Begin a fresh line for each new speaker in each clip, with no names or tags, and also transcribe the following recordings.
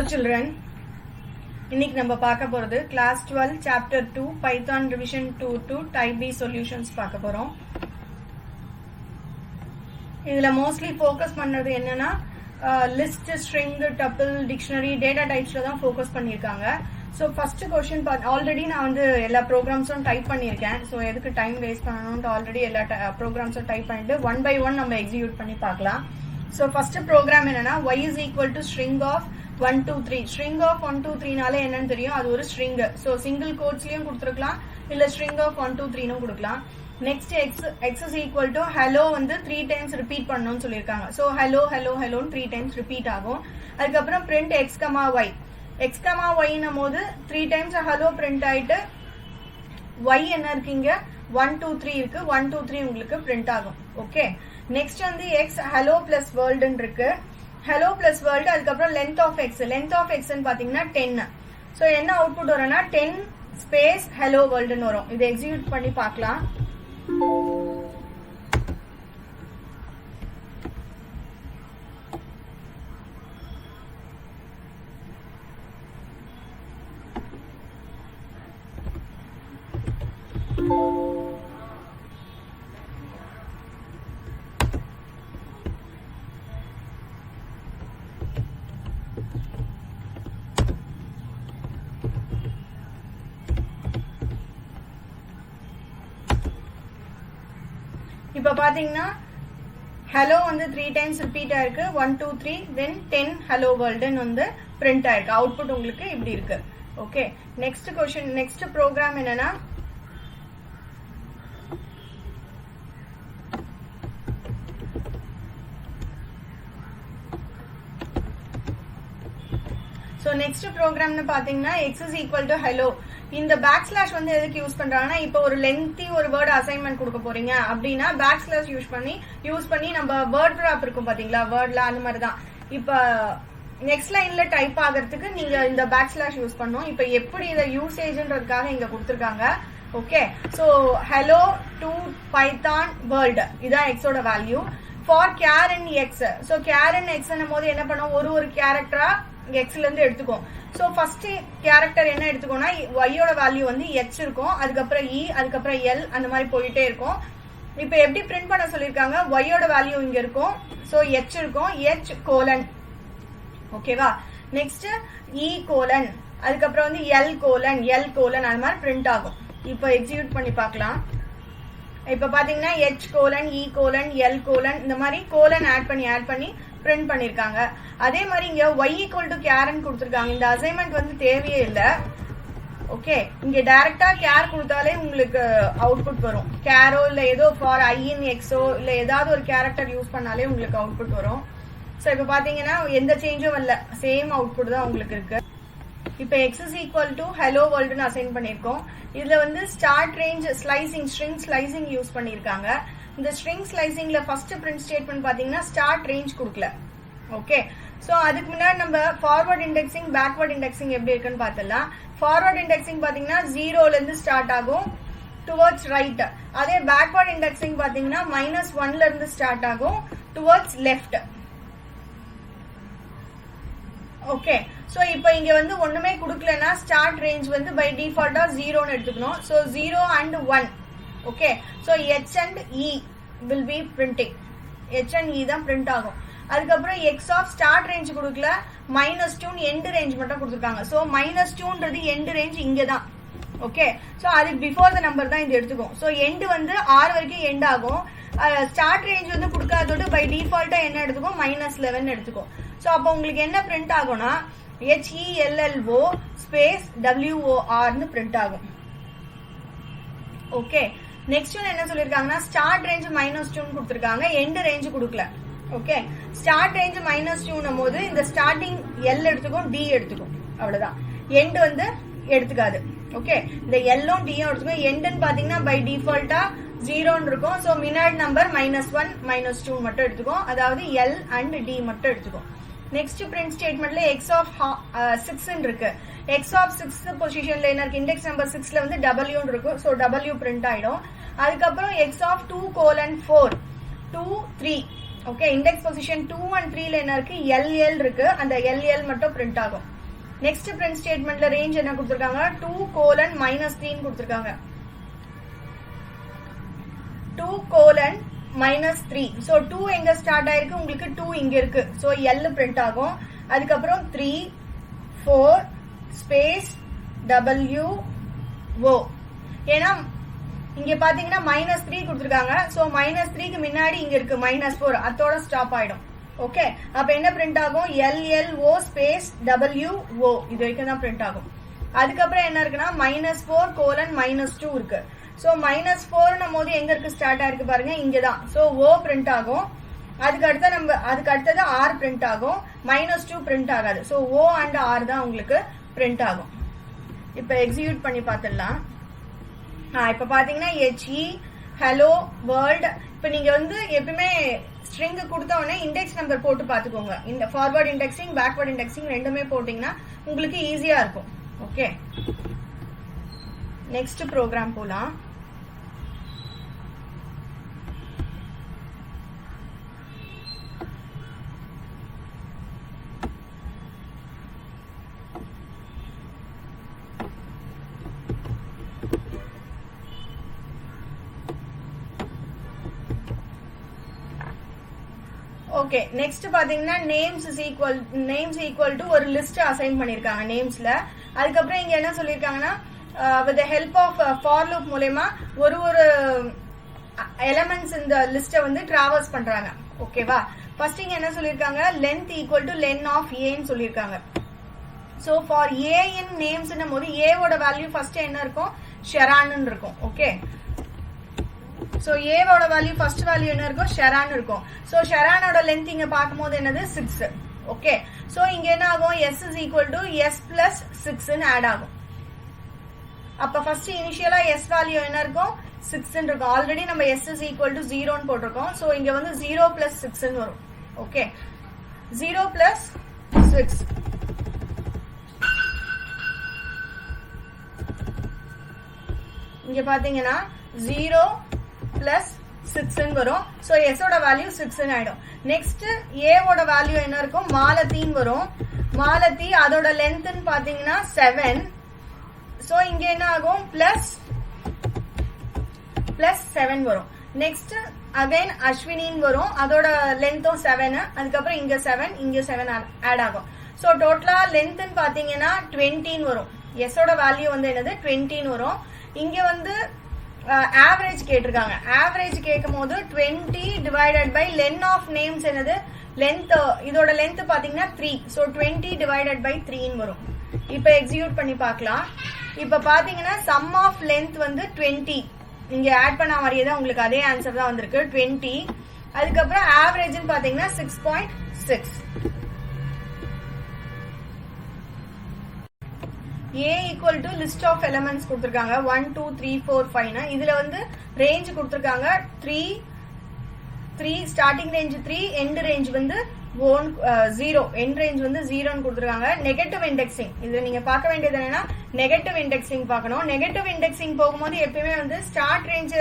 Hello children, இன்னைக்கு நம்ம பார்க்க போறது class 12 chapter 2 Python revision 2 type B solutions பார்க்க போறோம். இதுல mostly focus பண்றது என்னன்னா list, string, tuple, dictionary, data typesல தான் focus பண்ணிருக்காங்க. So first question already நான் வந்து எல்லா programs-உம் type பண்ணிருக்கேன். So எதுக்கு time waste பண்ணணும்னு already எல்லா programs-உம் type பண்ணிட்டு one by one நம்ம execute பண்ணி பார்க்கலாம். So first program என்னன்னா y is equal to string of 1 2 3. string of 1 2 3 நாலே என்னன்னு தெரியும், அது ஒரு string. So single quotesலயும் கொடுத்துருக்கலாம், இல்ல string of 1 2 3 னும் கொடுக்கலாம். Next x is equal to hello வந்து 3 times repeat பண்ணணும்னு சொல்லிருக்காங்க. So hello hello hello 3 times repeat ஆகும். அதுக்கப்புறம் print x, y. x, y நம்போது 3 times hello print ஆயிட்டு y என்ன இருக்கீங்க 1 2 3 இருக்கு, 1 2 3 உங்களுக்கு print ஆகும். ஓகே, நெக்ஸ்ட் வந்து x hello plus world இருக்கு. hello plus world அதுக்கப்புறம் length of x ன்னு பாத்தீங்கன்னா 10. சோ என்ன அவுட்புட் வரும்னா 10 ஸ்பேஸ் hello world ன்னு வரும். இதை எக்ஸிக்யூட் பண்ணி பார்க்கலாம். இப்ப பாத்தீங்கன்னா hello வந்து 3 times repeat ஆயிருக்கு, 1 2 3 then 10 hello world ன்னு வந்து print ஆயிருக்கு. அவுட்புட் உங்களுக்கு இப்படி இருக்கு. Okay, next question, next program என்னன்னா சோ நெக்ஸ்ட் ப்ரோக்ராம்னு பாத்தீங்கன்னா x is equal to hello. இந்த பேக் ஸ்லாஷ் வந்து எதுக்கு யூஸ் பண்றாங்கன்னா, இப்போ ஒரு லென்த்தி ஒரு வேர்ட் அசைன்மெண்ட் கொடுக்க போறீங்க அப்படின்னா பேக் ஸ்லாஷ் யூஸ் பண்ணி நம்ம வேர்ட் ட்ராப் இருக்கும் பாத்தீங்களா, வேர்ட்ல அந்த மாதிரி தான். இப்ப நெக்ஸ்ட் லைன்ல டைப் ஆகிறதுக்கு நீங்க இந்த பேக் ஸ்லாஷ் யூஸ் பண்ணணும். இப்ப எப்படி இத யூசேஜ்ன்றதுக்காக இங்க கொடுத்திருக்காங்க. Okay, so hello to python world இதான் x ஓட value. for char in x, so char in x ன்னும் போது என்ன பண்ணும், ஒரு கேரக்டரா எக்ஸ்ல இருந்து எடுத்துக்கும். சோ ஃபர்ஸ்ட் கேரக்டர் என்ன எடுத்துக்கோனா y ஓட வேல்யூ வந்து h இருக்கும், அதுக்கப்புறம் e, அதுக்கப்புறம் l அந்த மாதிரி போயிட்டே இருக்கும். இப்போ எப்படி பிரிண்ட் பண்ண சொல்லிருக்காங்க, y ஓட வேல்யூ இங்க இருக்கும், சோ h இருக்கும், h கோலன். ஓகேவா, நெக்ஸ்ட் e கோலன், அதுக்கப்புறம் வந்து l கோலன் அந்த மாதிரி பிரிண்ட் ஆகும். இப்போ எக்ஸிக்யூட் பண்ணி பார்க்கலாம். இப்ப பாத்தீங்கன்னா h colon, e colon, l colon இந்த மாதிரி கோலன் ஆட் பண்ணி பிரிண்ட் பண்ணிருக்காங்க. அதே மாதிரி இங்க y equal to char ன்னு கொடுத்திருக்காங்க. இந்த அசைன்மெண்ட் வந்து தேவையே இல்ல. ஓகே, இங்க டைரக்டா char கொடுத்தாலே உங்களுக்கு அவுட்புட் வரும். கேரோ இல்ல ஏதோ ஃபார் i in x இல்ல ஏதாவது ஒரு கேரக்டர் யூஸ் பண்ணாலே உங்களுக்கு அவுட்புட் வரும். சோ இப்ப பாத்தீங்கன்னா எந்த சேஞ்சும் இல்ல, சேம் அவுட்புட் தான் உங்களுக்கு இருக்கு. இப்ப x is equal to hello world ன்னு அசைன் பண்ணிருக்கோம். இதுல வந்து start range slicing, string slicing use பண்ணிருக்காங்க. இந்த ஸ்ட்ரிங் ஸ்லைசிங்ல ஃபர்ஸ்ட் பிரிண்ட் ஸ்டேட்மெண்ட் பாத்தீங்கன்னா ஸ்டார்ட் ரேஞ்ச் கொடுக்கல. ஓகே, சோ அதுக்கு முன்னாடி நம்ம ஃபார்வர்ட் இண்டெக்சிங், பேக்வர்ட் இண்டெக்சிங் எப்படி இருக்குன்னு பார்த்தலாம். ஃபார்வர்ட் இண்டெக்சிங் பாத்தீங்கன்னா 0ல இருந்து ஸ்டார்ட் ஆகும் டுவர்ட்ஸ் ரைட். அதே பேக்வர்ட் இண்டெக்சிங் பாத்தீங்கன்னா -1ல இருந்து ஸ்டார்ட் ஆகும் டுவர்ட்ஸ் லெஃப்ட். ஓகே, சோ இப்போ இங்க வந்து ஒண்ணுமே கொடுக்கலனா ஸ்டார்ட் ரேஞ்ச் வந்து பை டிஃபால்ட்டா 0 ன்னு எடுத்துக்கணும். So 0 and 1. Okay, so h and e will be printing. h and e தான் பிரிண்ட் ஆகும். அதுக்கப்புறம் x of ஸ்டார்ட் ரேஞ்ச் கொடுக்கல, -2 எண்ட் ரேஞ்ச் மட்டும் கொடுத்திருக்காங்க. சோ -2ன்றது எண்ட் ரேஞ்ச் இங்க தான். ஓகே, சோ அது பிஃபோர் த நம்பர் தான் இது எடுத்துக்கும். சோ எண்ட் வந்து 6 வரைக்கும் எண்ட் ஆகும். ஸ்டார்ட் ரேஞ்ச் வந்து கொடுக்காதோட பை டிஃபால்ட்டா என்ன எடுத்துக்கும், -11 எடுத்துக்கும். சோ அப்போ உங்களுக்கு என்ன பிரிண்ட் ஆகும்னா HELLO ஸ்பேஸ் WOR ன்னு பிரிண்ட் ஆகும். ஓகே, நெக்ஸ்ட் ஒன் என்ன சொல்லிருக்காங்கன்னா ஸ்டார்ட் ரேஞ்ச் -2 ன்னு கொடுத்திருக்காங்க, எண்ட் ரேஞ்ச் கொடுக்கல. ஓகே, ஸ்டார்ட் ரேஞ்ச் -2 ன்னும் போது இந்த ஸ்டார்டிங் L எடுத்துக்கும், D எடுத்துக்கும், அவ்வளவுதான். எண்ட் வந்து எடுத்துக்காது. ஓகே, இந்த L உம் D உம் எடுத்துக்கும். எண்ட்னு பாத்தீங்கன்னா பை டிஃபால்ட்டா 0 ன்னு இருக்கும். சோ மினாட் நம்பர் -1 -2 மட்டும் எடுத்துக்கும், அதாவது L and D மட்டும் எடுத்துக்கும். நெக்ஸ்ட் பிரிண்ட் ஸ்டேட்மெண்ட்ல x of 6 இருக்கு. x of 6th பொசிஷன்ல என்ன இருக்கு, இண்டெக்ஸ் நம்பர் 6ல வந்து W இருக்கு. சோ W பிரிண்ட் ஆயிடும். அதுக்கப்புறம் x of 2 colon 4 2 3 okay index position 2 and 3 ல என்ன இருக்கு LL இருக்கு அந்த LL மட்டும் பிரிண்ட் ஆகும் நெக்ஸ்ட் பிரிண்ட் ஸ்டேட்மெண்ட்ல ரேஞ்ச் என்ன கொடுத்திருக்காங்க 2:-3 கொடுத்திருக்காங்க. 2:-3. சோ 2 எங்க ஸ்டார்ட் ஆயிருக்கு, உங்களுக்கு 2 இங்க இருக்கு. சோ L பிரிண்ட் ஆகும். அதுக்கப்புறம் 3 4 ஸ்பேஸ் W O. ஏன்னா இங்க பாத்தீங்கன்னா -3 கொடுத்திருக்காங்க. சோ -3க்கு முன்னாடி இங்க இருக்கு -4, அதோட ஸ்டாப் ஆயிடும். ஓகே, அப்ப என்ன பிரிண்ட் ஆகும், LLO ஸ்பேஸ் WO இது வரைக்கும் தான் பிரிண்ட் ஆகும். அதுக்கப்புறம் என்ன இருக்குன்னா -4:-2 இருக்கு. சோ -4 போது எங்க இருக்கு ஸ்டார்ட் ஆயிருக்கு பாருங்க, இங்கதான். சோ O பிரிண்ட் ஆகும். அதுக்கு அடுத்தது R பிரிண்ட் ஆகும். -2 பிரிண்ட் ஆகாது. சோ O அண்ட் R தான் உங்களுக்கு பிரிண்ட் ஆகும். இப்ப எக்ஸிக்யூட் பண்ணி பார்த்துடலாம். இப்ப பாத்தீங்கன்னா HE ஹலோ வேர்ல்ட். இப்ப நீங்க வந்து எப்பவுமே ஸ்ட்ரிங் கொடுத்த உடனே இண்டெக்ஸ் நம்பர் போட்டு பாத்துக்கோங்க. இந்த ஃபார்வர்ட் இண்டெக்ஸிங் பேக்வர்ட் இண்டெக்ஸிங் ரெண்டுமே போட்டீங்கன்னா உங்களுக்கு ஈஸியா இருக்கும். ஓகே, நெக்ஸ்ட் ப்ரோக்ராம் போலாம். ஓகே, நெக்ஸ்ட் பாத்தீங்கன்னா நேம்ஸ் ஈக்குவல் டு ஒரு லிஸ்ட் அசைன் பண்ணிருக்காங்க நேம்ஸ்ல. அதுக்கப்புறம் இங்க என்ன சொல்லிருக்காங்கன்னா with the help of for loop மூலமா ஒரு எலிமெண்ட்ஸ் இந்த லிஸ்ட வந்து டிராவர்ஸ் பண்றாங்க. ஓகேவா, ஃபர்ஸ்ட் இங்க என்ன சொல்லிருக்காங்க, length equal to len of a ன்னு சொல்லிருக்காங்க. So for a in names போது a ஓட வேல்யூ ஃபர்ஸ்ட் என்ன இருக்கும், ஷெரான் இருக்கும். ஓகே, சோ a ஓட வேல்யூ ஃபர்ஸ்ட் வேல்யூ என்ன இருக்கும், ஷெரான் இருக்கும். சோ ஷெரானோட லென்த் இங்க பாக்கும்போது என்னது 6. ஓகே, சோ இங்க என்ன ஆகும், s is equal to s plus 6 ன்னு ஆட் ஆகும். அப்ப ஃபர்ஸ்ட் இனிஷியலா s வேல்யூ என்ன இருக்கும், 6 ன்னு இருக்கும். ஆல்ரெடி நம்ம s is equal to 0 ன்னு போட்டிருக்கோம். சோ இங்க வந்து 0 plus 6 ன்னு வரும். Okay, 0 plus 6. இங்க பாத்தீங்கன்னா 0 plus 6 வரும். சோ s ஓட வேல்யூ 6 ஆயிடும். நெக்ஸ்ட் a ஓட வேல்யூ என்ன இருக்கும், மாலத்தின்னு வரும். மாலத்தி அதோட லென்த் பாத்தீங்கன்னா 7. சோ இங்க என்ன ஆகும், பிளஸ் 7 வரும். நெக்ஸ்ட் அகைன் அஸ்வினின்னு வரும். அதோட லென்த்தும் 7. அதுக்கப்புறம் இங்க 7 இங்க 7 ஆட் ஆகும். சோ டோட்டலா லென்த் பாத்தீங்கன்னா 20 வரும். s ஓட வேல்யூ வந்து என்னது 20 வரும். இங்க வந்து ஆவரேஜ் கேட்டிருக்காங்க. ஆவரேஜ் கேட்கும் போது 20 divided by len of names என்னது, லென்த் இதோட லென்த் பாத்தீங்கன்னா 3. சோ 20 டிவைடட் பை 3 வரும். இப்ப எக்ஸிக்யூட் பண்ணி பார்க்கலாம். இப்ப பாத்தீங்கன்னா சம் ஆஃப் லென்த் வந்து 20. இங்க ஆட் பண்ண மாதிரியே தான் உங்களுக்கு அதே ஆன்சர் தான் வந்திருக்கு 20. அதுக்கப்புறம் ஆவரேஜ் பாத்தீங்கன்னா 6.6. A equal to list of elements கொடுத்திருக்காங்க 1 2 3 4 5. இதுல வந்து ரேஞ்ச் கொடுத்திருக்காங்க 3 ஸ்டார்டிங் ரேஞ்ச் 3, எண்ட் ரேஞ்ச் வந்து 0. எண்ட் ரேஞ்ச் வந்து 0 ன்னு கொடுத்திருக்காங்க. நெகட்டிவ் இண்டெக்ஸிங் இது நீங்க பார்க்க வேண்டியது என்னன்னா நெகட்டிவ் இண்டெக்ஸிங் பார்க்கணும். நெகட்டிவ் இண்டெக்ஸிங் போகும்போது எப்பவுமே வந்து ஸ்டார்ட் ரேஞ்ச்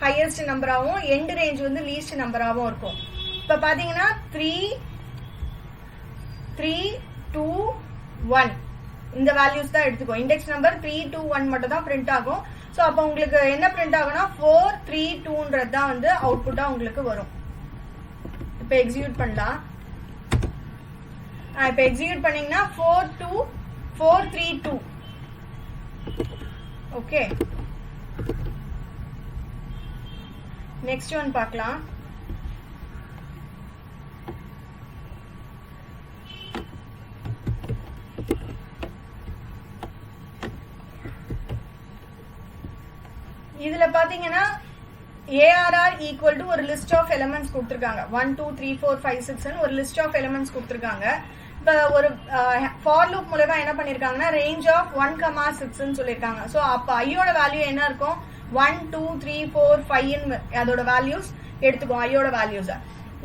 ஹையஸ்ட் நம்பராகவும் எண்ட் ரேஞ்ச் வந்து லீஸ்ட் நம்பராகவும் இருக்கும். இப்ப பாத்தீங்கன்னா 3 2 1 இந்த வேல்யூஸ் தான் எடுத்துக்கோ. இண்டெக்ஸ் நம்பர் 3 2 1 மட்டும் தான் பிரிண்ட் ஆகும். சோ அப்ப உங்களுக்கு என்ன பிரிண்ட் ஆகும்னா 4 3 2ன்றது தான் வந்து அவுட்புட்டா உங்களுக்கு வரும். இப்ப எக்ஸிக்யூட் பண்ணலாம். இப்ப எக்ஸிக்யூட் பண்ணீங்கன்னா 4 3 2. ஓகே, நெக்ஸ்ட் ஒன் பார்க்கலாம். இதுல பாத்தீங்கன்னா ARR ஈக்குவல் டு ஒரு லிஸ்ட் ஆஃப் எலிமெண்ட்ஸ் கொடுத்திருக்காங்க. 1 2 3 4 5 6 ஒரு லிஸ்ட் ஆஃப் எலிமெண்ட்ஸ் கொடுத்திருக்காங்க. இப்ப ஒரு ஃபார் லூப் மூலமா என்ன பண்ணிருக்காங்கன்னா ரேஞ்ச் ஆஃப் 1, 6 சொல்லிருக்காங்க. சோ அப்ப ஐயோட வேல்யூ என்ன இருக்கும், 1 2 3 4 5 அதோட வேல்யூஸ் எடுத்துக்கோ. ஐயோட வேல்யூஸ்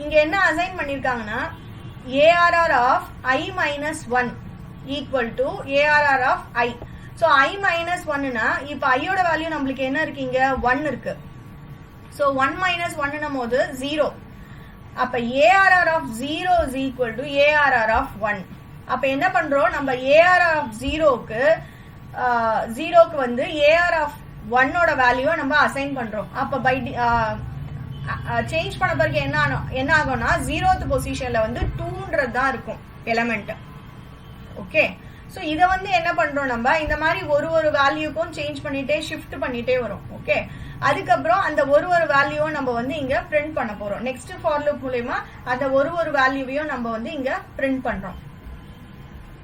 இங்க என்ன அசைன் பண்ணிருக்காங்கன்னா ARR of I minus 1 equal to ARR of I. So I minus 1னா இப்ப ஐயோட வேல்யூ நம்மளுக்கு என்ன இருக்கீங்க 1 இருக்கு. சோ 1 minus 1 போது 0. அப்ப ARR of 0 is equal to ARR of 1. அப்ப என்ன பண்றோம், நம்ம ஏஆர் ஆஃப் ஜீரோக்கு வந்து ஏஆர் ஆஃப் 1ஓட வேல்யூவை நம்ம அசைன் பண்றோம். அப்ப பை சேஞ்ச் பண்ண பிறகு என்ன ஆகும்னா 0th பொசிஷன்ல வந்து 2ன்றது தான் இருக்கும் எலிமெண்ட். ஓகே, சோ இத வந்து என்ன பண்றோம், நம்ம இந்த மாதிரி ஒரு வேல்யூக்கும் சேஞ்ச் பண்ணிட்டே ஷிஃப்ட் பண்ணிட்டே வரும். ஓகே, அதுக்கப்புறம் அந்த ஒரு வேல்யூவும் நம்ம வந்து இங்க பிரிண்ட் பண்ண போறோம். நெக்ஸ்ட் ஃபார் லூப் மூலமா அந்த ஒரு வேல்யூவையும் நம்ம வந்து இங்க பிரிண்ட் பண்றோம்.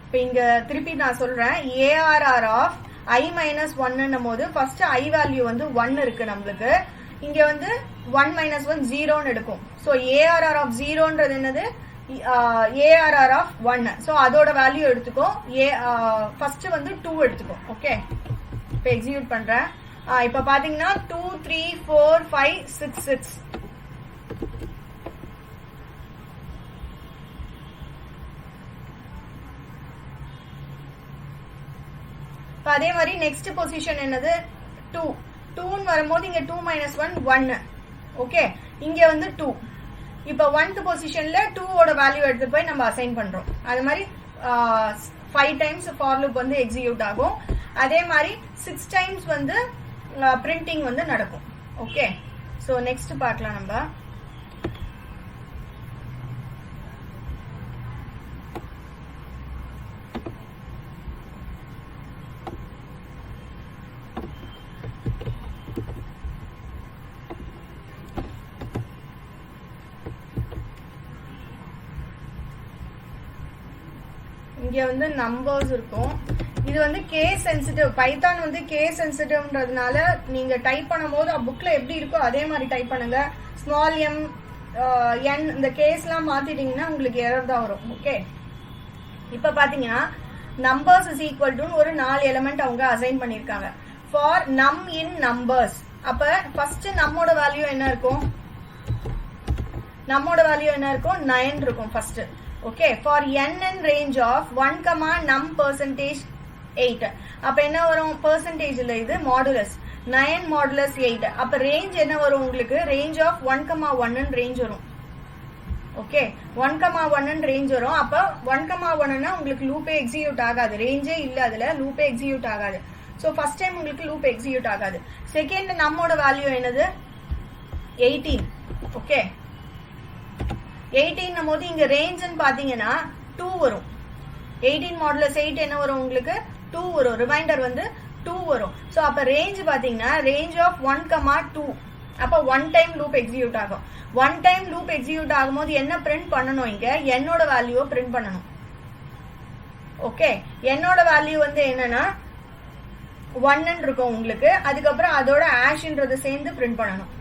இப்ப இங்க திருப்பி நான் சொல்றேன், ஏஆர்ஆர் ஆஃப் i மைனஸ் 1 போது ஃபர்ஸ்ட் i வேல்யூ வந்து 1 இருக்கு நம்மளுக்கு. இங்க வந்து 1 மைனஸ் 1 0ன்னு எடுக்கும். சோ ஏஆர்ஆர் ஆஃப் 0ன்றது என்னது, ஏஆர்ஆர் ஆஃப் 1. சோ அதோட வேல்யூ எடுத்துக்கோ. ஃபர்ஸ்ட் வந்து 2 எடுத்துக்கோ. ஓகே, இப்ப எக்ஸிக்யூட் பண்றேன். இப்ப பாத்தீங்கன்னா 2 3 4 5 6 6. அதே மாதிரி நெக்ஸ்ட் பொசிஷன் என்னது 2. 2ன்னு வரும்போது இங்க 2 மைனஸ் 1 1. ஓகே, இங்க வந்து 2. இப்ப 1th பொசிஷன்ல 2ஓட வேல்யூ எடுத்து போய் நம்ம அசைன் பண்றோம். அது மாதிரி 5 டைம்ஸ் ஃபார் லூப் வந்து எக்ஸிக்யூட் ஆகும். அதே மாதிரி 6 டைம்ஸ் வந்து பிரிண்டிங் வந்து நடக்கும். ஓகே, சோ நெக்ஸ்ட் பார்க்கலாம் நம்ம. இங்க வந்து நம்பர்ஸ் இருக்கும். இது வந்து கேஸ் சென்சிட்டிவ். பைத்தான் வந்து கேஸ் சென்சிட்டிவ்ன்றதுனால நீங்க டைப் பண்ணும்போது புக்ல எப்படி இருக்கோ அதே மாதிரி டைப் பண்ணுங்க. ஸ்மால் எம் என் இந்த கேஸ் எல்லாம் மாத்திட்டீங்கன்னா உங்களுக்கு எரர் தான் வரும். ஓகே, இப்ப பாத்தீங்கன்னா நம்பர்ஸ் இஸ் ஈக்குவல் டு ஒரு 4 எலிமெண்ட் அவங்க அசைன் பண்ணிருக்காங்க. ஃபார் நம் இன் நம்பர்ஸ். அப்ப ஃபர்ஸ்ட் நம்மோட வேல்யூ என்ன இருக்கும், 9 இருக்கும் first. Okay, for n in range of 1, num percentage 8. அப்ப என்ன வரும், பெர்சன்டேஜ்ல இது மாடுலஸ் 9 மாடுலஸ் 8. அப்ப ரேஞ்ச் என்ன வரும் உங்களுக்கு, ரேஞ்ச் ஆஃப் 1, 1 ரேஞ்ச் வரும். ஓகே, 1, 1 ரேஞ்ச் வரும். அப்ப 1, 1னா உங்களுக்கு லூப்பே எக்ஸிக்யூட் ஆகாது. ரேஞ்சே இல்ல, அதுல லூப்பே எக்ஸிக்யூட் ஆகாது. சோ ஃபர்ஸ்ட் டைம் உங்களுக்கு லூப் எக்ஸிக்யூட் ஆகாது. செகண்ட் நம்மோட வேல்யூ என்னது 18. ஓகே, 18 போது இங்க ரேஞ்ச்னு பாத்தீங்கன்னா 2 வரும். 18 மாடுலஸ் 8 என்ன வரும் உங்களுக்கு 2 வரும். ரிமைண்டர் வந்து 2 வரும். சோ அப்ப ரேஞ்ச் பாத்தீங்கன்னா ரேஞ்ச் ஆஃப் 1, 2. அப்ப 1 டைம் லூப் எக்ஸிக்யூட் ஆகும். 1 டைம் லூப் எக்ஸிக்யூட் ஆகும்போது என்ன பிரிண்ட் பண்ணணும், இங்க என்னோட வேல்யூவை பிரிண்ட் பண்ணணும். ஓகே, என்னோட வேல்யூ வந்து என்னன்னா 1 இருக்கும் உங்களுக்கு. அதுக்கப்புறம் அதோட ஆஷ்ன்றது சேர்ந்து பிரிண்ட் பண்ணணும்.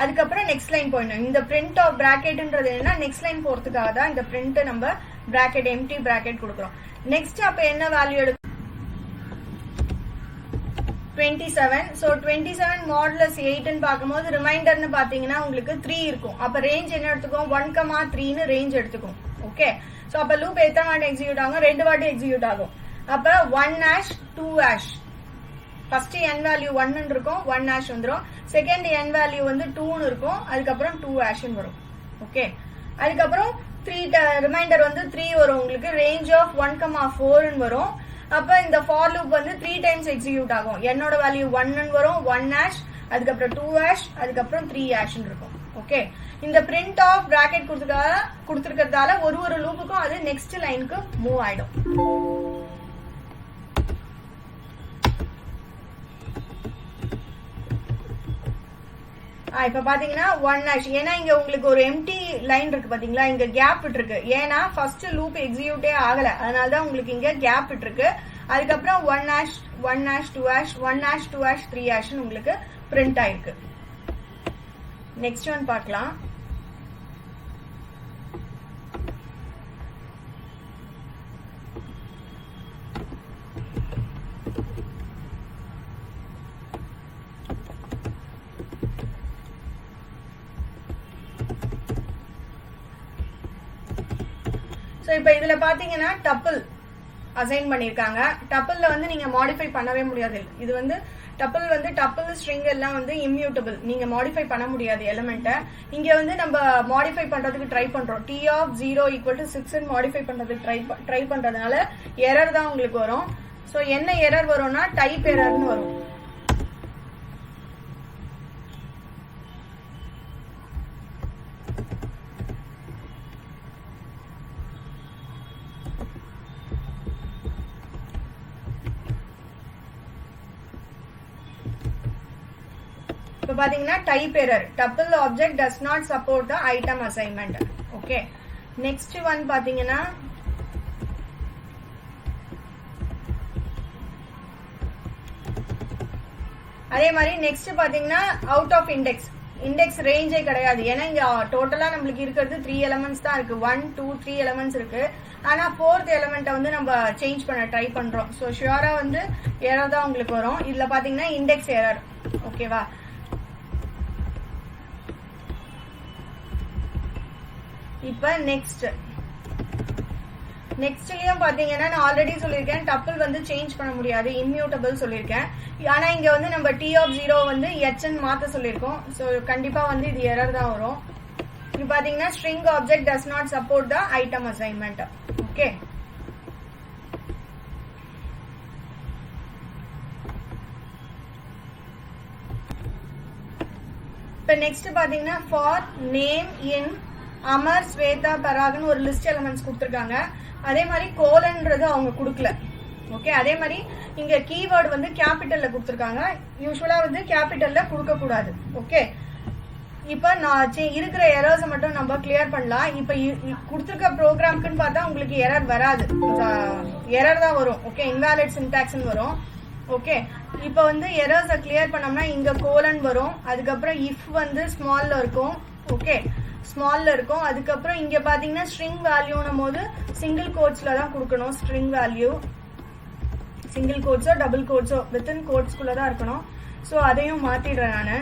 அதுக்கப்புறம் நெக்ஸ்ட் லைன் போயிடணும். இந்த பிரிண்ட் ஆஃப் பிராக்கெட்ன்றது என்னன்னா நெக்ஸ்ட் லைன் போறதுக்காக தான் இந்த பிரிண்ட் நம்ம பிராக்கெட் எம்டி பிராக்கெட் கொடுக்குறோம். நெக்ஸ்ட் அப்ப என்ன வேல்யூ எடுக்கும் 27. சோ 27 மாடுலஸ் 8ன்னு பார்க்கும்போது ரிமைண்டர்னு பாத்தீங்கன்னா உங்களுக்கு 3 இருக்கும். அப்ப ரேஞ்ச் என்ன எடுத்துக்கும் 1, 3ன்னு ரேஞ்ச் எடுத்துக்கும். ஓகே, சோ அப்ப லூப் எத்தனை வாட்டி எக்ஸிக்யூட் ஆகும், 2 வாட்டி எக்ஸிக்யூட் ஆகும். அப்ப 1 hash 2 hash. First n value 1 இருக்கும், 1 hash வந்துரும். செகண்ட் n வேல்யூ வந்து 2 இருக்கும், அதுக்கப்புறம் 2 hash வரும். ஓகே, அதுக்கப்புறம் 3 ரிமைண்டர் வந்து 3 வரும் உங்களுக்கு. ரேஞ்ச் ஆஃப் 1, 4 வரும். அப்ப இந்த ஃபார் லூப் வந்து 3 டைம்ஸ் எக்ஸிக்யூட் ஆகும். என்னோட வேல்யூ 1 வரும், 1 hash, அதுக்கப்புறம் 2 hash, அதுக்கப்புறம் 3 hash இருக்கும். ஓகே, இந்த பிரிண்ட் ஆஃப் பிராக்கெட் கொடுத்திருக்கிறதால ஒரு லூப்புக்கும் அது நெக்ஸ்ட் லைனுக்கு மூவ் ஆயிடும். இப்ப பாத்தீங்கன்னா 1 hash. ஏன்னா இங்க உங்களுக்கு ஒரு எம்டி லைன் இருக்கு பாத்தீங்களா, இங்க கேப் இருக்கு. ஏன்னா ஃபர்ஸ்ட் லூப் எக்ஸிக்யூட்டே ஆகல, அதனாலதான் உங்களுக்கு இங்க கேப் இருக்கு. அதுக்கப்புறம் 1 hash 1 hash 2 hash 1 hash 2 hash 3 hash உங்களுக்கு பிரிண்ட் ஆயிருக்கு. நெக்ஸ்ட் ஒன் பார்க்கலாம். சோ இப்ப இதுல பாத்தீங்கன்னா டப்பிள் அசைன் பண்ணிருக்காங்க. டப்பிள்ல வந்து நீங்க மாடிஃபை பண்ணவே முடியாது. இது வந்து டப்பிள் வந்து டப்பிள் ஸ்ட்ரிங் எல்லாம் வந்து இம்யூட்டபிள், நீங்க மாடிஃபை பண்ண முடியாது எலிமெண்ட்டை. இங்க வந்து நம்ம மாடிஃபை பண்றதுக்கு ட்ரை பண்றோம். t of 0 = 6 மாடிஃபை பண்றதுக்கு ட்ரை பண்றதுனால எரர் தான் உங்களுக்கு வரும். சோ என்ன எரர் வரும்னா டைப் எரர்னு வரும். இப்போ பாத்தீங்கன்னா type error, tuple object does not support the item assignment. Okay, next one பாத்தீங்கன்னா அதே மாதிரி நெக்ஸ்ட் பாத்தீங்கன்னா அவுட் ஆஃப் இண்டெக்ஸ், இண்டெக்ஸ் ரேஞ்சே கிடையாது. ஏன்னா இங்க டோட்டலா நம்மளுக்கு இருக்கிறது 3 எலிமெண்ட்ஸ் தான் இருக்கு. 1 2 3 எலிமெண்ட்ஸ் இருக்கு. ஆனா 4th எலிமெண்ட்டை வந்து நம்ம சேஞ்ச் பண்ண ட்ரை பண்றோம். சோ ஷியூரா வந்து எரர் தான் உங்களுக்கு வரும். இதுல பாத்தீங்கன்னா இண்டெக்ஸ் எரர். ஓகேவா, இப்ப நெக்ஸ்ட்லயும் பாத்தீங்கன்னா நான் ஆல்ரெடி சொல்லியிருக்கேன் டப்பிள் வந்து சேஞ்ச் பண்ண முடியாது, இம்யூட்டபிள் சொல்லியிருக்கேன். ஆனா இங்க வந்து நம்ம t of 0 வந்து h ன்னு மாத்த சொல்லியிருக்கோம். சோ கண்டிப்பா வந்து இது எரர் தான் வரும். இது பாத்தீங்கன்னா string object does not support the item assignment. Okay, இப்ப நெக்ஸ்ட் பாத்தீங்கன்னா for name in Amar, Shweta, பராக்னு ஒரு லிஸ்ட் எலிமெண்ட்ஸ் கொடுத்திருக்காங்க. அதே மாதிரி கோலன்றது அவங்க கொடுக்கல. ஓகே, அதே மாதிரி இங்க கீவேர்டு வந்து கேபிட்டல்ல கொடுத்திருக்காங்க. யூசுவலா வந்து கேபிட்டல்ல கொடுக்க கூடாது. ஓகே, இப்ப நான் இருக்கிற எரர்ஸ் மட்டும் நம்ம கிளியர் பண்ணலாம். இப்ப கொடுத்திருக்க ப்ரோக்ராம்க்குன்னு பார்த்தா உங்களுக்கு எரர் வராது, எரர் தான் வரும். ஓகே, இன்வாலிட் சின்டாக்ஸ்னு வரும். ஓகே, இப்ப வந்து எரர்ஸை கிளியர் பண்ணோம்னா இங்க கோலன் வரும். அதுக்கப்புறம் இஃப் வந்து ஸ்மால்ல இருக்கும். ஓகே, ஸ்மால்ல இருக்கும். அதுக்கப்புறம் இங்க பாத்தீங்கன்னா ஸ்ட்ரிங் வேல்யூனும் போது சிங்கிள் கோட்ஸ்ல தான் கொடுக்கணும். ஸ்ட்ரிங் வேல்யூ சிங்கிள் கோட்ஸோ டபுள் கோட்ஸோ வித்தின் கோட்ஸ்குள்ள தான் இருக்கணும். சோ அதையும் மாத்திடுறேன் நானு.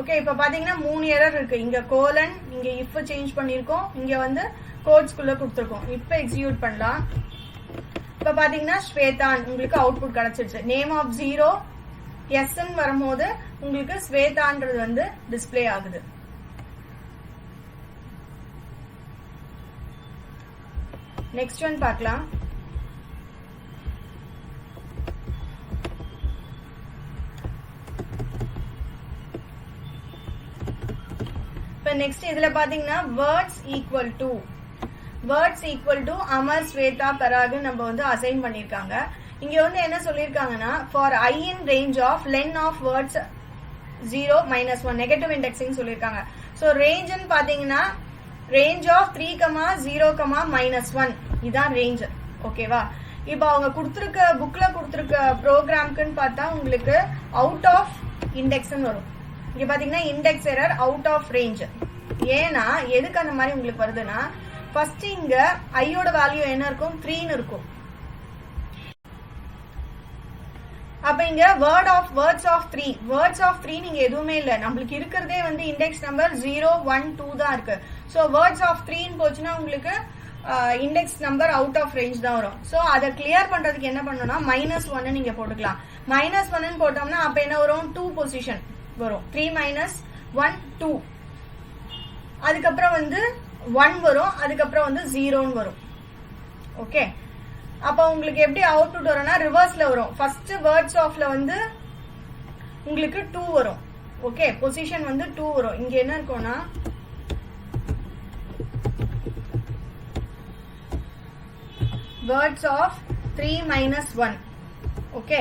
ஓகே, இப்ப பாத்தீங்கன்னா 3 எரர் இருக்கு. இங்க கோலன், இங்க இஃப் சேஞ்ச் பண்ணிருக்கோம், இங்க வந்து கோட்ஸ்குள்ள கொடுத்துருக்கோம். இப்ப எக்ஸிக்யூட் பண்ணலாம். இப்ப பாத்தீங்கன்னா ஸ்வேதான் உங்களுக்கு அவுட்புட் கிடைச்சிருச்சு. நேம் ஆஃப் 0 s ன்னு வரும்போது உங்களுக்கு ஸ்வேதான்றது வந்து டிஸ்பிளே ஆகுது. நெக்ஸ்ட் ஒன் பார்க்கலாம். இப்ப நெக்ஸ்ட் இதுல பாத்தீங்கன்னா words equal to Amar, Shweta, Parag நம்ம வந்து அசைன் பண்ணிருக்காங்க. இங்க வந்து என்ன சொல்லிருக்காங்கன்னா for I in range of len of words 0 - 1 negative indexing சொல்லிருக்காங்க. சோ ரேஞ்ச் பாத்தீங்கன்னா ரேஞ்ச் ஆஃப் 3, 0, -1 இதான் ரேஞ்ச். ஓகேவா, இப்ப அவங்க கொடுத்திருக்க புக்ல கொடுத்திருக்க ப்ரோக்ராம்க்குன்னு பார்த்தா உங்களுக்கு அவுட் ஆஃப் இண்டெக்ஸ் வரும். இங்க பாத்தீங்கன்னா index error, out of range. ஏன்னா எதுக்கு அந்த மாதிரி உங்களுக்கு வருதுன்னா ஃபர்ஸ்ட் இங்க ஐயோட வேல்யூ என்ன இருக்கும், 3ன்னு இருக்கும். அப்ப இங்க வேர்ட்ஸ் ஆஃப் 3 நீங்க எதுவுமே இல்ல. நம்மளுக்கு இருக்கிறதே வந்து இண்டெக்ஸ் நம்பர் 0 1 2 தான் இருக்கு. சோ வேர்ட்ஸ் ஆஃப் 3 போச்சுன்னா உங்களுக்கு index number out of range தான் வரும். சோ அதை கிளியர் பண்றதுக்கு என்ன பண்ணணும்னா -1 நீங்க போட்டுக்கலாம். -1 போட்டோம்னா அப்ப என்ன வரும், 2 பொசிஷன் வரும். 3 - 1 2, அதுக்கப்புறம் வந்து 1 வரும், அதுக்கப்புறம் வந்து 0ன்னு வரும். ஓகே, அப்ப உங்களுக்கு எப்படி அவுட்புட் வரும்னா ரிவர்ஸ்ல வரும். ஃபர்ஸ்ட் வேர்ட்ஸ் ஆஃப்ல வந்து உங்களுக்கு 2 வரும். ஓகே, பொசிஷன் வந்து 2 வரும். இங்க என்ன இருக்கும்னா வேர்ட்ஸ் ஆஃப் 3 - 1. ஓகே,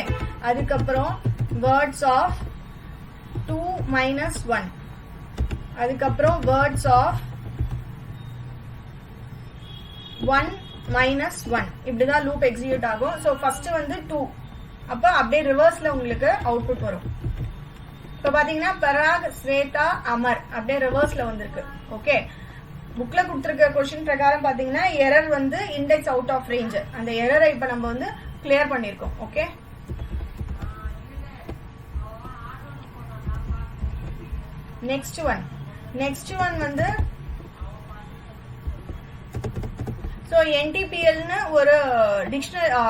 அதுக்கப்புறம் வேர்ட்ஸ் ஆஃப் 2 - 1, அதுக்கப்புறம் வேர்ட்ஸ் ஆஃப் 1 - 1. இப்படிதான் லூப் எக்ஸிக்யூட் ஆகும். சோ ஃபர்ஸ்ட் வந்து 2, அப்ப அப்படியே ரிவர்ஸ்ல உங்களுக்கு அவுட்புட் வரும். இப்ப பாத்தீங்கன்னா பராக், ஸ்வேதா, அமர் அப்படியே ரிவர்ஸ்ல வந்திருக்கு. ஓகே, புக்ல கொடுத்திருக்க क्वेश्चन பிரகாரம் பாத்தீங்கன்னா எரர் வந்து இண்டெக்ஸ் அவுட் ஆஃப் ரேஞ்ச். அந்த எரரை இப்ப நம்ம வந்து கிளியர் பண்ணிருக்கோம். ஓகே, நெக்ஸ்ட் ஒன் வந்து சோ NTPL னு ஒரு டிக்ஷனரி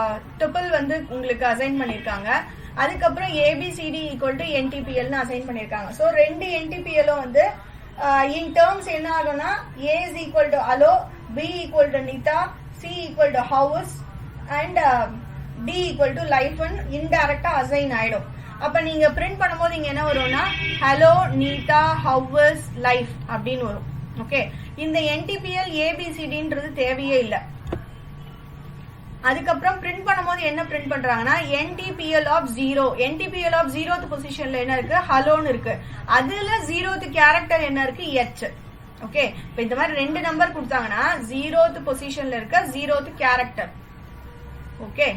டுபிள் வந்து உங்களுக்கு அசைன் பண்ணிருக்காங்க. அதுக்கப்புறம் ஏபிசிடி ஈக்குவல் டு என்டிபிஎல்னு அசைன் பண்ணிருக்காங்க. ஸோ ரெண்டு என்டிபிஎலும் வந்து இன் டேர்ம்ஸ் என்ன ஆகும்னா ஏ இஸ் ஈக்குவல் டு அலோ, பி ஈக்குவல் டு நிதா, C equal to house and D equal to லைஃப்னு இன்டைரக்டா அசைன் ஆயிடும். அப்ப நீங்க பிரிண்ட் பண்ணும்போது இங்க என்ன வரும்னா ஹலோ நீதா ஹவுஸ் லைஃப் அப்படின்னு வரும். ஓகே, இந்த என்டிபிஎல் ஏபிசிடின்றது தேவையே இல்லை. அதுக்கப்புறம் பிரிண்ட் பண்ணும்போது என்ன பிரிண்ட் பண்றாங்கன்னா NTPL of 0. NTPL of 0th பொசிஷன்ல என்ன இருக்கு, ஹலோன்னு இருக்கு. அதுல 0th கேரக்டர் என்ன இருக்கு, எச். ஓகே, இப்ப இந்த மாதிரி ரெண்டு நம்பர் கொடுத்தாங்கன்னா 0th பொசிஷன்ல இருக்க 0th கேரக்டர். ஓகே,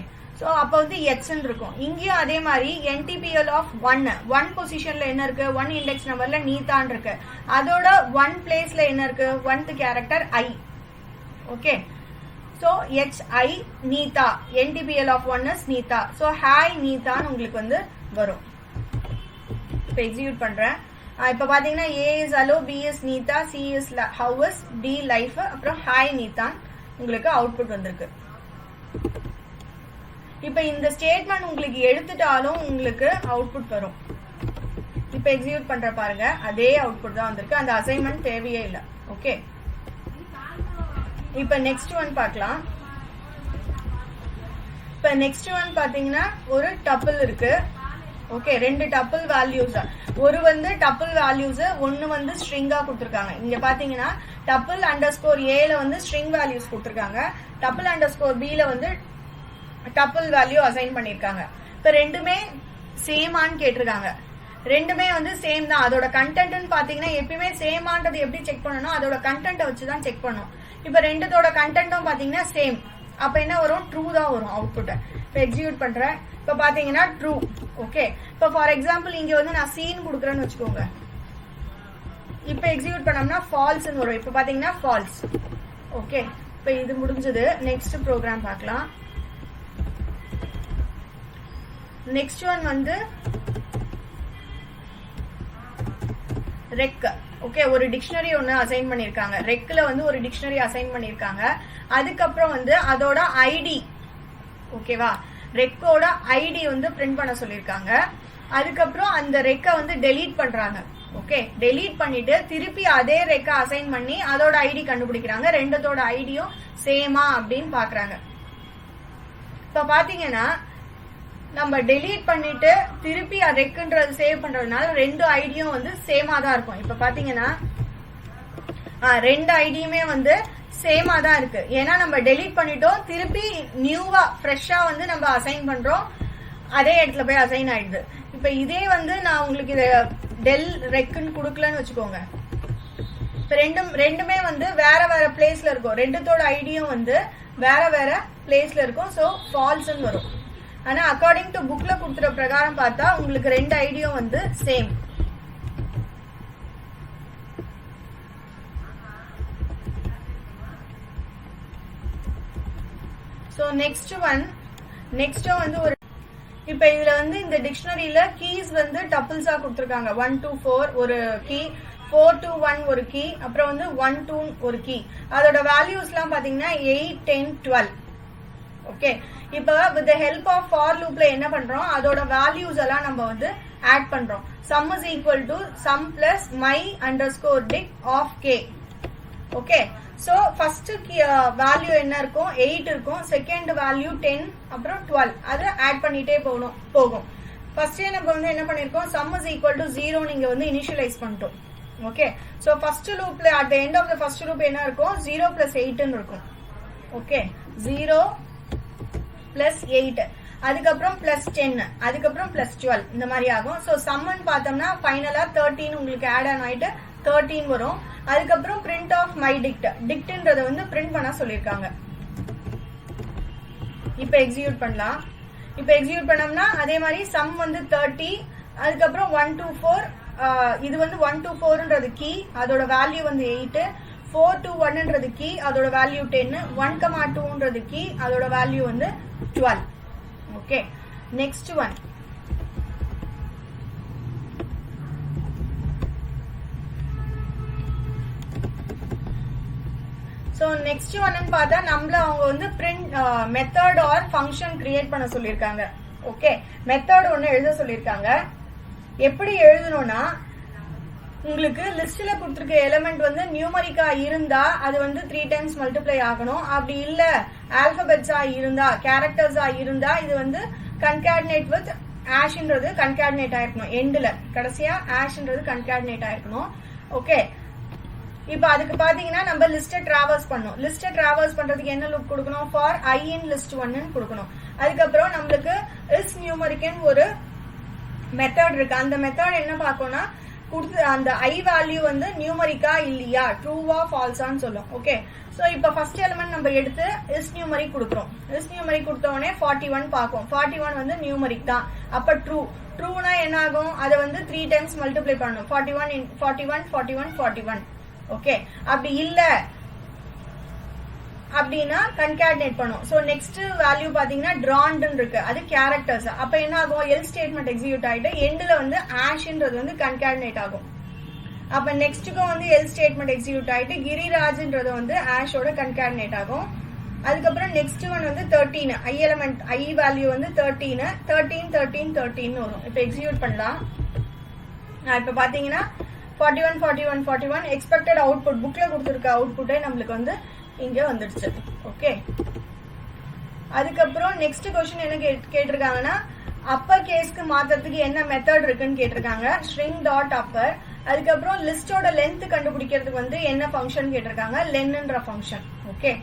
சோ அப்ப வந்து எச்ன்னு இருக்கும். இங்கேயும் அதே மாதிரி என்டிபிஎல் ஆஃப் 1 பொசிஷன்ல என்ன இருக்கு, 1 இண்டெக்ஸ் நம்பர்ல நீதான் இருக்கு. அதோட 1 பிளேஸ்ல என்ன இருக்கு, 1th கேரக்டர் ஐ. ஓகே, so HI நீதா, NTPL of 1 is நீதா. so hi நீதான் உங்களுக்கு வந்து வரும். இப்ப எக்ஸிக்யூட் பண்றேன். இப்ப பாத்தீங்கன்னா A is hello, B is நீதா, C is house, D life, அப்புறம் hi நீதான் உங்களுக்கு அவுட்புட் வந்திருக்கு. இப்ப இந்த ஸ்டேட்மெண்ட் உங்களுக்கு எடுத்துட்டாலும் உங்களுக்கு அவுட்புட் வரும். இப்ப எக்ஸிக்யூட் பண்ற பாருங்க, அதே அவுட்புட் தான் வந்திருக்கு. அந்த அசைன்மெண்ட் தேவையே இல்லை. ஓகே, இப்ப நெக்ஸ்ட் ஒன் பார்க்கலாம். இப்ப நெக்ஸ்ட் ஒன் பாத்தீங்கன்னா ஒரு டப்பிள் இருக்கு. ஓகே, ரெண்டு டப்பிள் வேல்யூஸ். ஒரு வந்து டப்பிள் வேல்யூஸ், ஒன்னு வந்து ஸ்ட்ரிங்கா கொடுத்திருக்காங்க. இங்க பாத்தீங்கன்னா டப்பிள் அண்டர்ஸ்கோர் ஏல வந்து ஸ்ட்ரிங் வேல்யூஸ் கொடுத்திருக்காங்க, டப்பிள் அண்டர்ஸ்கோர் பில வந்து டப்பிள் வேல்யூ அசைன் பண்ணிருக்காங்க. இப்ப ரெண்டுமே சேமான்னு கேட்டிருக்காங்க. ரெண்டுமே வந்து சேம் தான். அதோட கண்டென்ட்னு பாத்தீங்கன்னா எப்பயுமே சேமான்றது எப்படி செக் பண்ணணும், அதோட கண்டென்ட்டை வச்சுதான் செக் பண்ணணும். இப்ப ரெண்டுத்தோட கண்டென்ட்டும் பாத்தீங்கன்னா சேம். அப்ப என்ன வரும், ட்ரூ தான் வரும் அவுட்புட். இப்ப எக்ஸிக்யூட் பண்றேன். இப்ப பாத்தீங்கன்னா ட்ரூ. ஓகே, இப்ப ஃபார் எக்ஸாம்பிள் இங்க வந்து நான் சீன் கொடுக்குறேன்னு வச்சுக்கோங்க. இப்ப எக்ஸிக்யூட் பண்ணோம்னா ஃபால்ஸ்னு வரும். இப்ப பாத்தீங்கன்னா ஃபால்ஸ். ஓகே, இப்ப இது முடிஞ்சது. நெக்ஸ்ட் ப்ரோக்ராம் பார்க்கலாம். நெக்ஸ்ட் ஒன் வந்து ரெக். ஓகே, ஒரு டிக்ஷனரி ஒன்னு அசைன் பண்ணிருக்காங்க. ரெக்ல வந்து ஒரு டிக்ஷனரி அசைன் பண்ணிருக்காங்க. அதுக்கப்புறம் வந்து அதோட ஐடி, ஓகேவா, ரெக்கோட ஐடி வந்து பிரிண்ட் பண்ண சொல்லிருக்காங்க. அதுக்கப்புறம் அந்த ரெக்க வந்து டெலீட் பண்றாங்க. ஓகே, டெலீட் பண்ணிட்டு திருப்பி அதே ரெக்க அசைன் பண்ணி அதோட ஐடி கண்டுபிடிக்கிறாங்க. ரெண்டத்தோட ஐடியும் சேமா அப்படின்னு பாக்குறாங்க. இப்ப பாத்தீங்கன்னா நம்ம டெலீட் பண்ணிட்டு திருப்பி ரெக்குன்றது சேவ் பண்றதுனால ரெண்டு ஐடியும் வந்து சேமா தான் இருக்கும். இப்ப பாத்தீங்கன்னா ரெண்டு ஐடியுமே வந்து சேமா தான் இருக்கு. ஏன்னா நம்ம டெலீட் பண்ணிட்டோம், திருப்பி நியூவா ஃப்ரெஷ்ஷா வந்து நம்ம அசைன் பண்றோம், அதே இடத்துல போய் அசைன் ஆயிடுது. இப்ப இதே வந்து நான் உங்களுக்கு இத டெல் ரெக்குன்னு கொடுக்கலன்னு வச்சுக்கோங்க. இப்ப ரெண்டுமே வந்து வேற வேற பிளேஸ்ல இருக்கும். ரெண்டுத்தோட ஐடியும் வந்து வேற வேற பிளேஸ்ல இருக்கும். சோ ஃபால்ஸ்ன்னு வரும். ஆனா அக்கார்டிங் டு புக்ல கொடுத்துற பிரகாரம் பார்த்தா உங்களுக்கு ரெண்டு ஐடியும் வந்து சேம். சோ நெக்ஸ்ட் வந்து ஒரு, இப்ப இதுல வந்து இந்த டிக்ஷனரியில கீஸ் வந்து டப்பிள்ஸா கொடுத்திருக்காங்க. 1 to 4 ஒரு கீ, 4 to 1 ஒரு கீ, அப்புறம் வந்து 1 to ஒரு கீ. அதோட வேல்யூஸ் எல்லாம் பாத்தீங்கன்னா 8, 10, 12. ஓகே, இப்ப with the help of for லூப்ல என்ன பண்றோம், அதோட வேல்யூஸ் எல்லாம் நம்ம வந்து ஆட் பண்றோம். sum is equal to sum plus my underscore dict of k. Okay, so first value என்ன இருக்கும், 8 இருக்கும். செகண்ட் வேல்யூ 10, அப்புறம் 12. அதை ஆட் பண்ணிட்டே போகும். ஃபர்ஸ்ட் நம்ம வந்து என்ன பண்ணிருக்கோம், sum is equal to 0 நீங்க வந்து இனிஷியலைஸ் பண்ணிட்டோம். ஓகே, சோ ஃபர்ஸ்ட் லூப்ல at the end of the first loop என்ன இருக்கும், 0 plus 8 ன்னு இருக்கும். ஓகே, 0 plus 8, அதுக்கப்புறம் plus 10, அதுக்கப்புறம் plus 12, இந்த மாதிரி ஆகும். சோ சம்மன் பார்த்தோம்னா ஃபைனலா 13 உங்களுக்கு ஆட் ஆயிட்டு 13 வரும். அதுக்கப்புறம் பிரிண்ட் ஆஃப் மை டிக்ட், டிக்ட்ன்றத வந்து பிரிண்ட் பண்ண சொல்லிருக்காங்க. இப்ப எக்ஸிக்யூட் பண்ணலாம். இப்ப எக்ஸிக்யூட் பண்ணோம்னா அதே மாதிரி சம் வந்து 30, அதுக்கப்புறம் 1 to 4, இது வந்து 1 to 4ன்றது கீ, அதோட வேல்யூ வந்து 8, 4 to 1ன்றது கீ, அதோட வேல்யூ 10, 1,2ன்றது கீ, அதோட வேல்யூ வந்து 12. Okay, next one. So next ஒன்னு பார்த்தா நம்மள அவங்க வந்து print method R function create பண்ண சொல்லிருக்காங்க. ஓகே, மெத்தட் ஒன்னு எழுத சொல்லிருக்காங்க. எப்படி எழுதணும்னா, உங்களுக்கு லிஸ்ட்ல கொடுத்திருக்க எலிமெண்ட் வந்து நியூமரிக்கா இருந்தா அது வந்து 3 டைம்ஸ் மல்டிப்ளை ஆகணும். அப்படி இல்ல ஆல்பபெட்ஸா இருந்தா, கேரக்டர்ஸா இருந்தா இது வந்து கன்கார்டினேட் வித் ஆஷ்ன்றது கன்கார்டினேட் ஆயிருக்கணும். எண்ட்ல கடைசியா ஆஷ்ன்றது கன்கார்டினேட் ஆயிருக்கணும். ஓகே, இப்ப அதுக்கு பாத்தீங்கன்னா நம்ம லிஸ்ட டிராவர்ஸ் பண்ணணும். லிஸ்ட டிராவர்ஸ் பண்றதுக்கு என்ன லூப் கொடுக்கணும்? ஃபார் ஐ இன் லிஸ்ட் 1 கொடுக்கணும். அதுக்கப்புறம் நம்மளுக்கு இஸ் நியூமரிக்கன் ஒரு மெத்தட் இருக்கு. அந்த மெத்தட் என்ன பார்க்கணும்னா, அந்த ஐ வேல்யூ வந்து நியூமரிக்கா இல்லையா, ட்ரூவா ஃபால்ஸான்னு சொல்லும். ஓகே, சோ இப்ப ஃபர்ஸ்ட் எலிமெண்ட் நம்ம எடுத்து இஸ் நியூமரிக் கொடுக்குறோம். இஸ் நியூமரிக் கொடுத்த உடனே 41 பார்க்கும். 41 வந்து நியூமரிக் தான். அப்ப ட்ரூனா என்ன ஆகும்? அதை வந்து 3 டைம்ஸ் மல்டிப்ளை பண்ணணும். 41 41 41 41. ஓகே, அப்படி இல்ல அப்படின்னா கன்கார்டினேட் பண்ணும். சோ நெக்ஸ்ட் வேல்யூ பாத்தீங்கன்னா டிராண்ட் இருக்கு, அது கேரக்டர்ஸ். அப்ப என்ன ஆகும்? எல் ஸ்டேட்மெண்ட் எக்ஸிக்யூட் ஆயிட்டு எண்ட்ல வந்து ஆஷ்ன்றது வந்து கன்கார்டினேட் ஆகும். அப்ப நெக்ஸ்ட்டுக்கும் வந்து எல் ஸ்டேட்மெண்ட் எக்ஸிக்யூட் ஆயிட்டு கிரிராஜ்ன்றது வந்து ஆஷோட கன்கார்டினேட் ஆகும். அதுக்கப்புறம் நெக்ஸ்ட் ஒன் வந்து 13 ஐ எலிமெண்ட் ஐ வேல்யூ வந்து 13 13 13 13 வரும். இப்ப எக்ஸிக்யூட் பண்ணலாம். இப்ப பாத்தீங்கன்னா 41 41 41 எக்ஸ்பெக்டட் அவுட்புட் புக்ல கொடுத்திருக்க அவுட்புட்டே நம்மளுக்கு வந்து இங்க வந்துடுச்சு. ஓகே, அதுக்கப்புறம் நெக்ஸ்ட் क्वेश्चन என்ன கேட்டிருக்காங்கன்னா, அப்பர் கேஸ்க்கு மாத்துறதுக்கு என்ன மெத்தட் இருக்குன்னு கேட்டிருக்காங்க. String dot Appar. அதுக்கப்புறம் லிஸ்டோட லென்த் கண்டுபிடிக்கிறதுக்கு வந்து என்ன ஃபங்க்ஷன் கேட்டிருக்காங்க? லென்ன்ற ஃபங்க்ஷன். ஓகே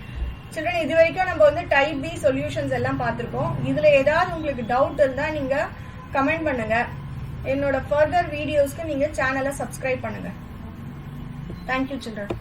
சில்ட்ரன், இது வரைக்கும் நம்ம வந்து டைப் பி சொல்யூஷன்ஸ் எல்லாம் பார்த்திருக்கோம். இதுல ஏதாவது உங்களுக்கு டவுட் இருந்தா நீங்க கமெண்ட் பண்ணுங்க. என்னோட ஃபர்தர் வீடியோஸ்க்கு நீங்க சேனலை சப்ஸ்கிரைப் பண்ணுங்க. Thank you children.